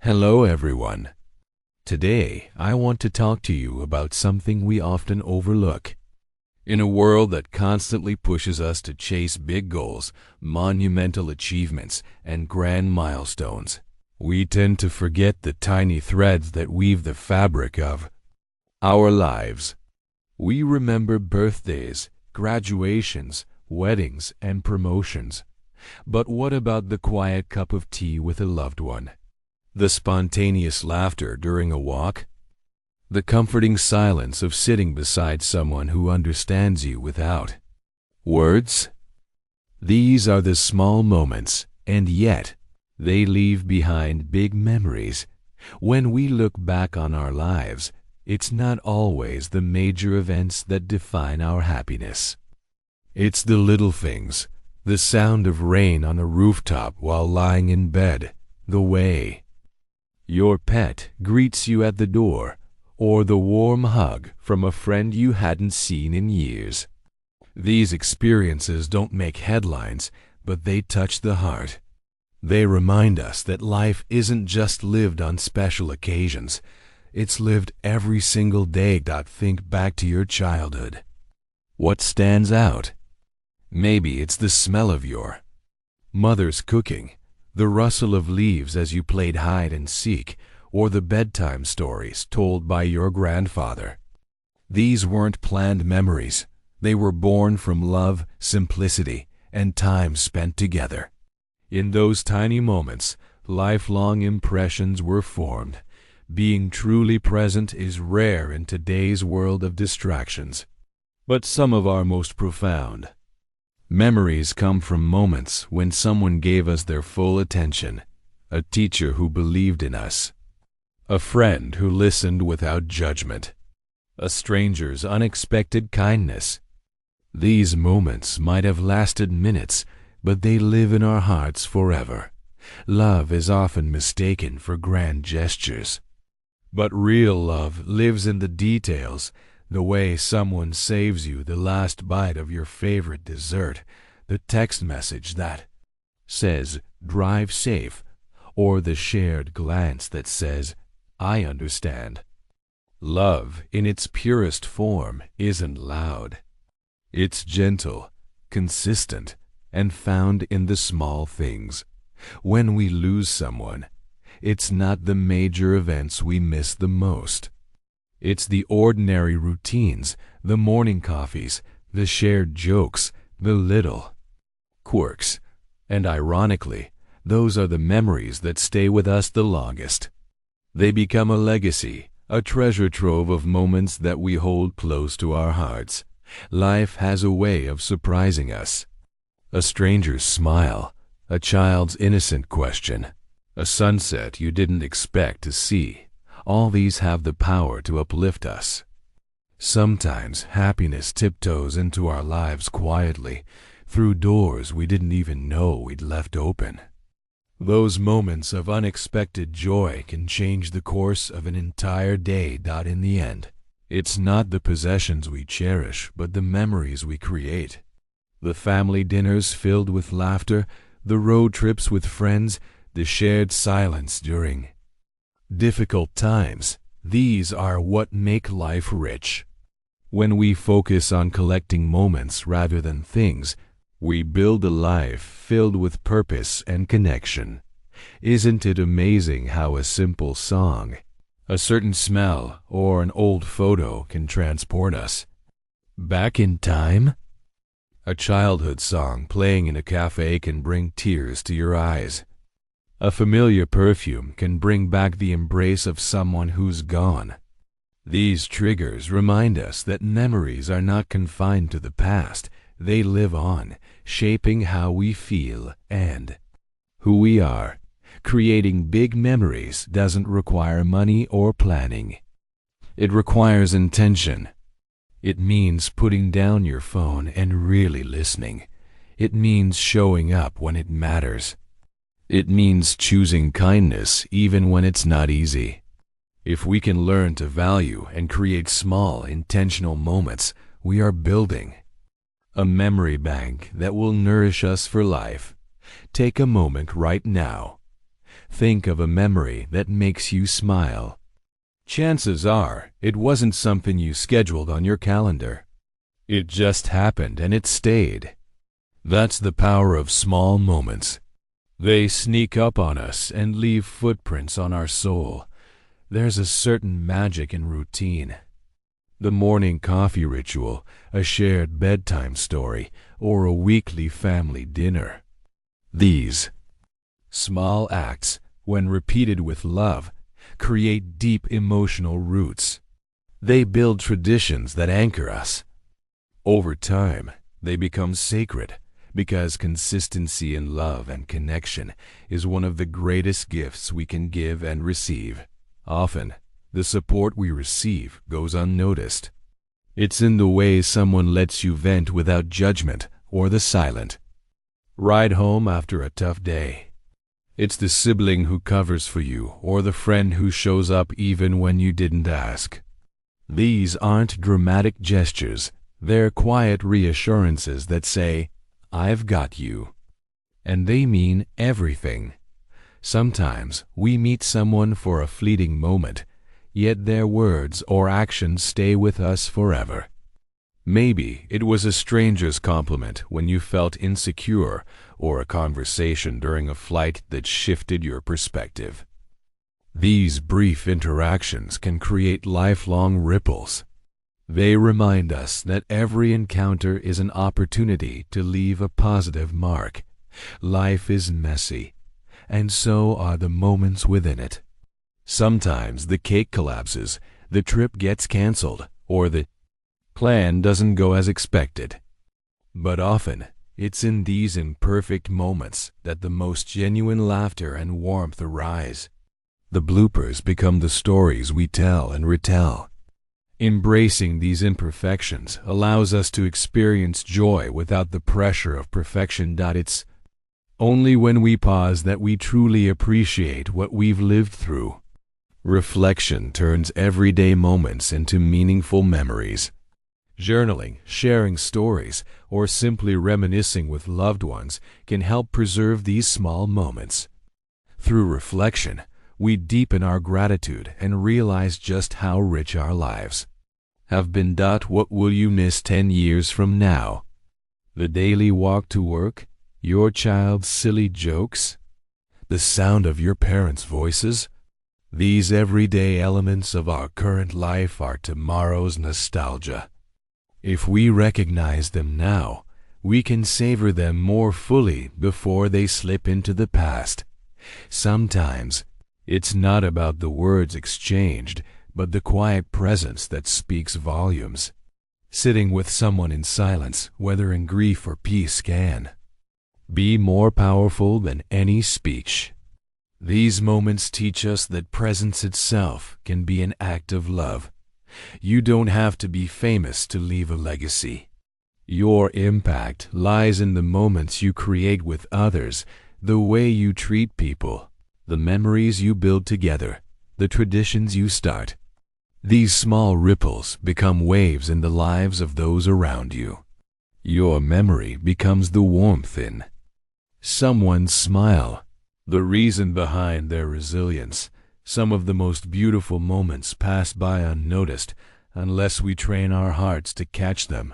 Hello, everyone. Today, I want to talk to you about something we often overlook. In a world that constantly pushes us to chase big goals, monumental achievements, and grand milestones, we tend to forget the tiny threads that weave the fabric of our lives. We remember birthdays, graduations, weddings, and promotions. But what about the quiet cup of tea with a loved one? The spontaneous laughter during a walk? The comforting silence of sitting beside someone who understands you without words? These are the small moments, and yet they leave behind big memories. When we look back on our lives, it's not always the major events that define our happiness. It's the little things, the sound of rain on a rooftop while lying in bed, the way your pet greets you at the door, or the warm hug from a friend you hadn't seen in years. These experiences don't make headlines, but they touch the heart. They remind us that life isn't just lived on special occasions. It's lived every single day. Think back to your childhood. What stands out? Maybe it's the smell of your mother's cooking, the rustle of leaves as you played hide and seek, or the bedtime stories told by your grandfather. These weren't planned memories. They were born from love, simplicity, and time spent together. In those tiny moments, lifelong impressions were formed. Being truly present is rare in today's world of distractions. But some of our most profound memories come from moments when someone gave us their full attention, a teacher who believed in us, a friend who listened without judgment, a stranger's unexpected kindness. These moments might have lasted minutes, but they live in our hearts forever. Love is often mistaken for grand gestures, but real love lives in the details. The way someone saves you the last bite of your favorite dessert, the text message that says, "Drive safe," or the shared glance that says, "I understand." Love, in its purest form, isn't loud. It's gentle, consistent, and found in the small things. When we lose someone, it's not the major events we miss the most. It's the ordinary routines, the morning coffees, the shared jokes, the little quirks. And ironically, those are the memories that stay with us the longest. They become a legacy, a treasure trove of moments that we hold close to our hearts. Life has a way of surprising us. A stranger's smile, a child's innocent question, a sunset you didn't expect to see. All these have the power to uplift us. Sometimes happiness tiptoes into our lives quietly, through doors we didn't even know we'd left open. Those moments of unexpected joy can change the course of an entire day. In the end, it's not the possessions we cherish, but the memories we create. The family dinners filled with laughter, the road trips with friends, the shared silence during difficult times. These are what make life rich. When we focus on collecting moments rather than things, we build a life filled with purpose and connection. Isn't it amazing how a simple song, a certain smell, or an old photo can transport us back in time? A childhood song playing in a cafe can bring tears to your eyes. A familiar perfume can bring back the embrace of someone who's gone. These triggers remind us that memories are not confined to the past. They live on, shaping how we feel and who we are. Creating big memories doesn't require money or planning. It requires intention. It means putting down your phone and really listening. It means showing up when it matters. It means choosing kindness even when it's not easy. If we can learn to value and create small, intentional moments, we are building a memory bank that will nourish us for life. Take a moment right now. Think of a memory that makes you smile. Chances are it wasn't something you scheduled on your calendar. It just happened and it stayed. That's the power of small moments. They sneak up on us and leave footprints on our soul. There's a certain magic in routine. The morning coffee ritual, a shared bedtime story, or a weekly family dinner. These small acts, when repeated with love, create deep emotional roots. They build traditions that anchor us. Over time, they become sacred because consistency in love and connection is one of the greatest gifts we can give and receive. Often, the support we receive goes unnoticed. It's in the way someone lets you vent without judgment, or the silent ride home after a tough day. It's the sibling who covers for you, or the friend who shows up even when you didn't ask. These aren't dramatic gestures. They're quiet reassurances that say, "I've got you." And they mean everything. Sometimes we meet someone for a fleeting moment, yet their words or actions stay with us forever. Maybe it was a stranger's compliment when you felt insecure, or a conversation during a flight that shifted your perspective. These brief interactions can create lifelong ripples. They remind us that every encounter is an opportunity to leave a positive mark. Life is messy, and so are the moments within it. Sometimes the cake collapses, the trip gets canceled, or the plan doesn't go as expected. But often, it's in these imperfect moments that the most genuine laughter and warmth arise. The bloopers become the stories we tell and retell. Embracing these imperfections allows us to experience joy without the pressure of perfection. It's only when we pause that we truly appreciate what we've lived through. Reflection turns everyday moments into meaningful memories. Journaling, sharing stories, or simply reminiscing with loved ones can help preserve these small moments. Through reflection, we deepen our gratitude and realize just how rich our lives have been. What will you miss 10 years from now? The daily walk to work? Your child's silly jokes? The sound of your parents' voices? These everyday elements of our current life are tomorrow's nostalgia. If we recognize them now, we can savor them more fully before they slip into the past. Sometimes, it's not about the words exchanged, but the quiet presence that speaks volumes. Sitting with someone in silence, whether in grief or peace, can be more powerful than any speech. These moments teach us that presence itself can be an act of love. You don't have to be famous to leave a legacy. Your impact lies in the moments you create with others, the way you treat people, the memories you build together, the traditions you start. These small ripples become waves in the lives of those around you. Your memory becomes the warmth in someone's smile, the reason behind their resilience. Some of the most beautiful moments pass by unnoticed unless we train our hearts to catch them.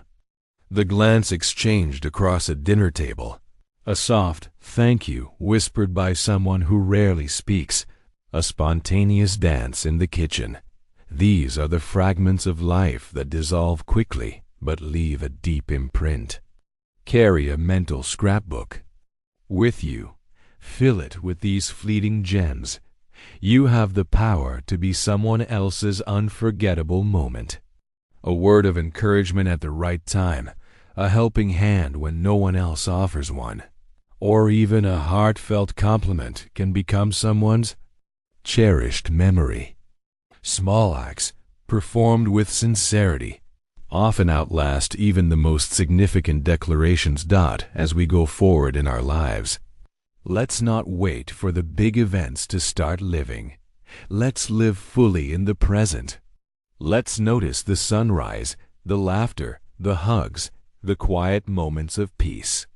The glance exchanged across a dinner table, a soft thank you whispered by someone who rarely speaks, a spontaneous dance in the kitchen. These are the fragments of life that dissolve quickly but leave a deep imprint. Carry a mental scrapbook with you. Fill it with these fleeting gems. You have the power to be someone else's unforgettable moment. A word of encouragement at the right time, a helping hand when no one else offers one, or even a heartfelt compliment can become someone's cherished memory. Small acts, performed with sincerity, often outlast even the most significant declarations. As we go forward in our lives, let's not wait for the big events to start living. Let's live fully in the present. Let's notice the sunrise, the laughter, the hugs, the quiet moments of peace.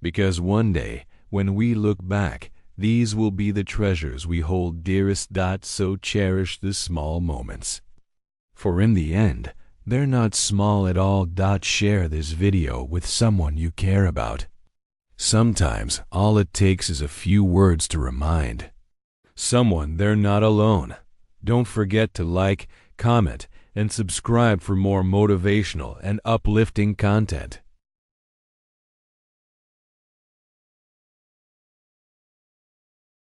Because one day, when we look back, These will be the treasures we hold dearest. So cherish the small moments. For in the end, they're not small at all. Share this video with someone you care about. Sometimes all it takes is a few words to remind someone they're not alone. Don't forget to like, comment, and subscribe for more motivational and uplifting content.